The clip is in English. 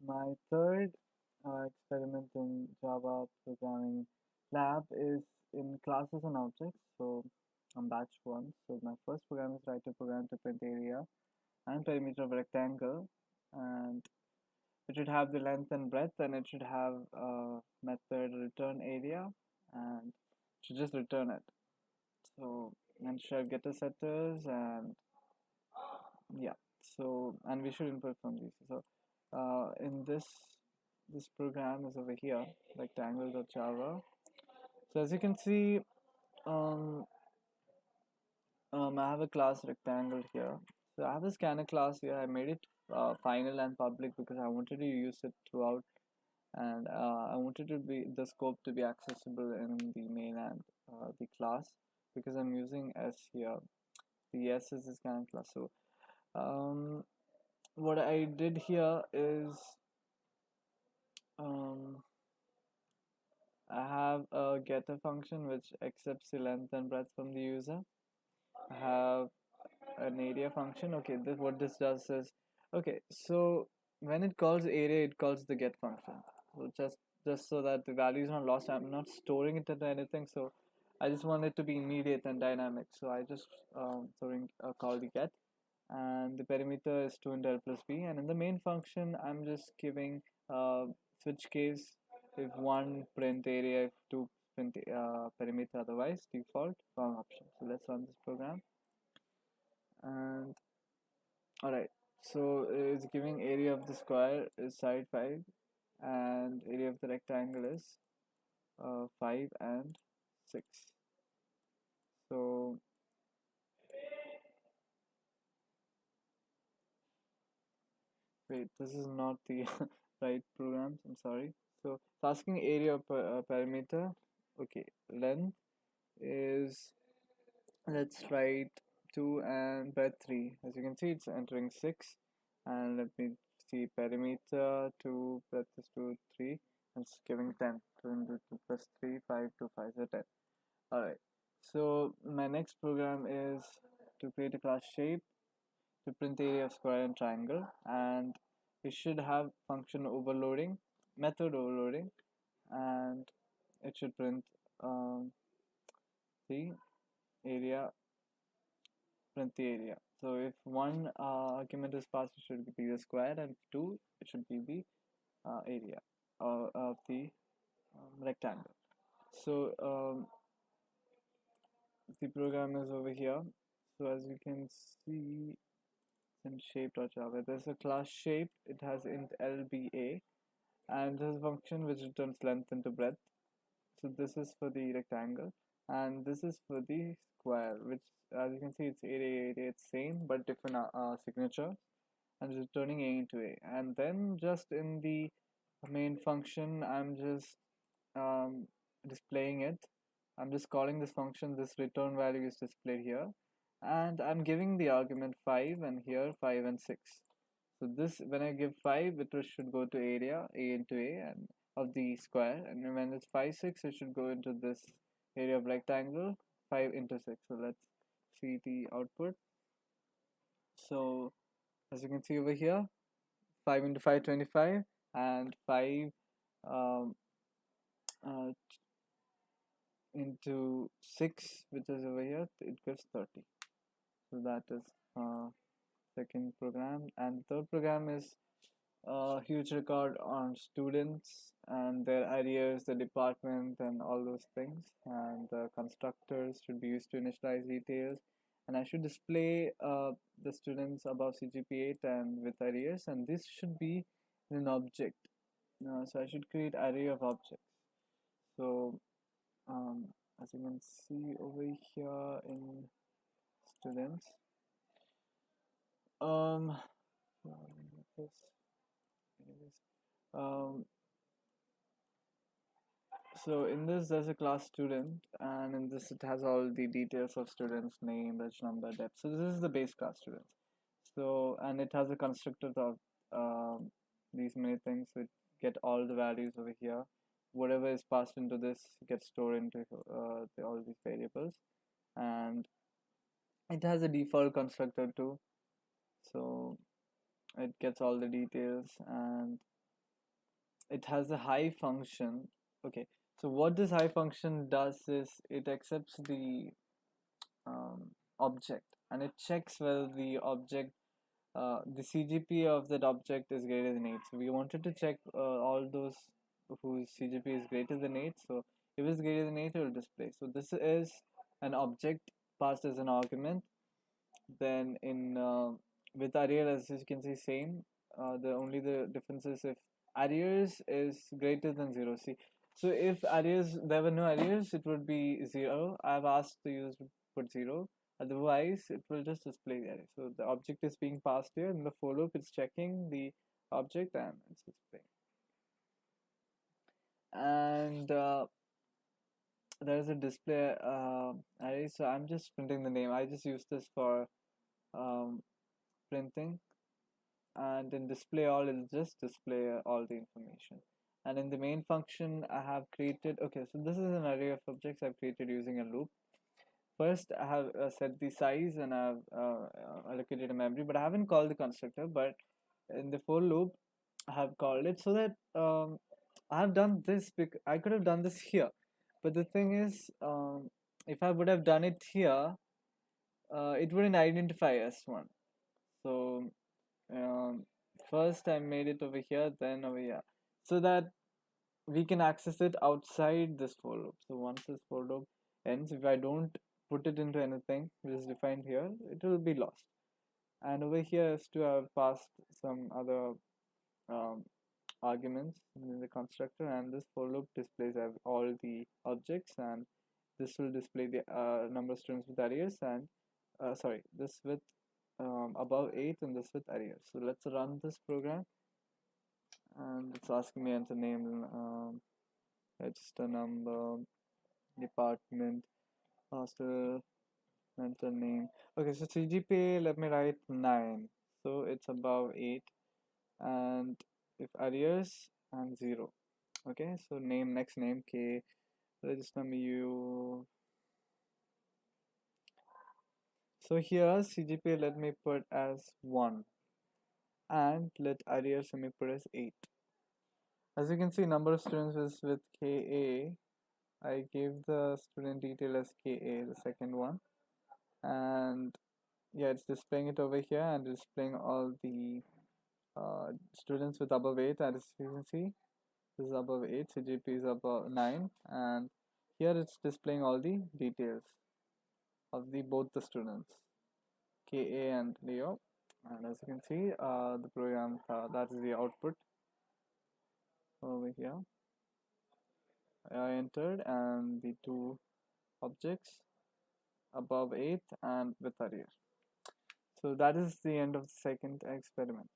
My third experiment in Java programming lab is in classes and objects. So I'm batch one. So my first program is write a program to print area and perimeter of rectangle, and it should have the length and breadth, and it should have a method return area, and it should just return it. So and should have getter setters, and yeah. So and we should input from these. So in this program is over here, rectangle.java. So as you can see, um, I have a class rectangle here. So I have a scanner class here. I made it final and public because I wanted to use it throughout, and I wanted to be the scope to be accessible in the main and the class because I'm using S here. The S is the scanner class. So um, what I did here is um, I have a getter function which accepts the length and breadth from the user. I have an area function. Okay, what this does is, okay, so when it calls area, it calls the get function. So just so that the value is not lost, I'm not storing it into anything. So I just want it to be immediate and dynamic. So I just call the get, and the perimeter is 2 into L plus B. And in the main function, I'm just giving switch case if one print area, if two print perimeter, otherwise default wrong option. So let's run this program. And alright, so it's giving area of the square is side 5, and area of the rectangle is 5 and 6. So wait, this is not the right programs, I'm sorry. So it's asking area of perimeter. Okay, length is, let's write 2 and breadth 3. As you can see, it's entering 6. And let me see, perimeter 2, breadth is 2, 3. And it's giving 10. 2 into 2 plus 3, 5 to 5, so 10. Alright. So my next program is to create a class shape to print the area of square and triangle. And we should have function overloading, method overloading. And it should print the area, print the area. So if one argument is passed, it should be the square, and two, it should be the area of the rectangle. So the program is over here. So as you can see in shape.java, there's a class shape. It has int lba, and there's a function which returns length into breadth. So this is for the rectangle, and this is for the square, which as you can see, it's area, it's same but different signature, and returning a into a. And then just in the main function, I'm just um, displaying it. I'm just calling this function. This return value is displayed here, and I'm giving the argument 5, and here 5 and 6. So this, when I give 5, it should go to area a into a and of the square, and when it's 5 6, it should go into this area of rectangle 5 into 6. So let's see the output. So as you can see over here, 5 into 5 25, and 5 um, uh, into 6, which is over here, it gives 30. So that is second program, and third program is a huge record on students and their arrears, the department, and all those things. And the constructors should be used to initialize details. And I should display the students above CGP 8 and with arrears, and this should be an object. So I should create array of objects. So um, as you can see over here in students, um, um, so in this there's a class student, and in this it has all the details of students, name, reg number, depth. So this is the base class student. So and it has a constructor of these many things which get all the values over here. Whatever is passed into this gets stored into all these variables, and it has a default constructor too. So it gets all the details, and it has a high function. Okay, so what this high function does is it accepts the um, object, and it checks whether the object, the CGP of that object is greater than 8. So we wanted to check all those whose CGP is greater than 8. So if it's greater than 8, it will display. So this is an object passed as an argument. Then in with array, as you can see, same. The only the difference is if arrears is greater than 0. See, so if arrears, there were no arrears, it would be 0. I've asked the user to put 0. Otherwise, it will just display the array. So the object is being passed here. In the for loop, it's checking the object and it's displaying. And there is a display array. So I'm just printing the name. I just use this for um, printing. And in display all, it'll just display all the information. And in the main function, I have created, okay, so this is an array of objects I've created using a loop. First, I have set the size and I've allocated a memory, but I haven't called the constructor. But in the for loop, I have called it so that I have done this because I could have done this here. But the thing is, if I would have done it here, it wouldn't identify S1. So um, first I made it over here, then over here, so that we can access it outside this for loop. So once this for loop ends, if I don't put it into anything which is defined here, it will be lost. And over here is to have passed some other um, arguments in the constructor, and this for loop displays all the objects, and this will display the number of students with arrears, and sorry, this with above 8 and this with arrears. So let's run this program, and it's asking me enter name, register number, department, hostel, enter name. Okay, so CGPA, let me write 9, so it's above 8, and if arrears and 0. Okay, so name, next name K, register number U. So here CGPA let me put as 1, and let arrears let me put as 8. As you can see, number of students is with KA. I gave the student detail as KA, the second one, and yeah, it's displaying it over here and displaying all the students with above 8. As you can see, this is above 8, CGP is above 9, and here it's displaying all the details of the both the students, KA and Leo. And as you can see, the program, that is the output over here. I entered and the two objects above 8 and with array. So that is the end of the second experiment.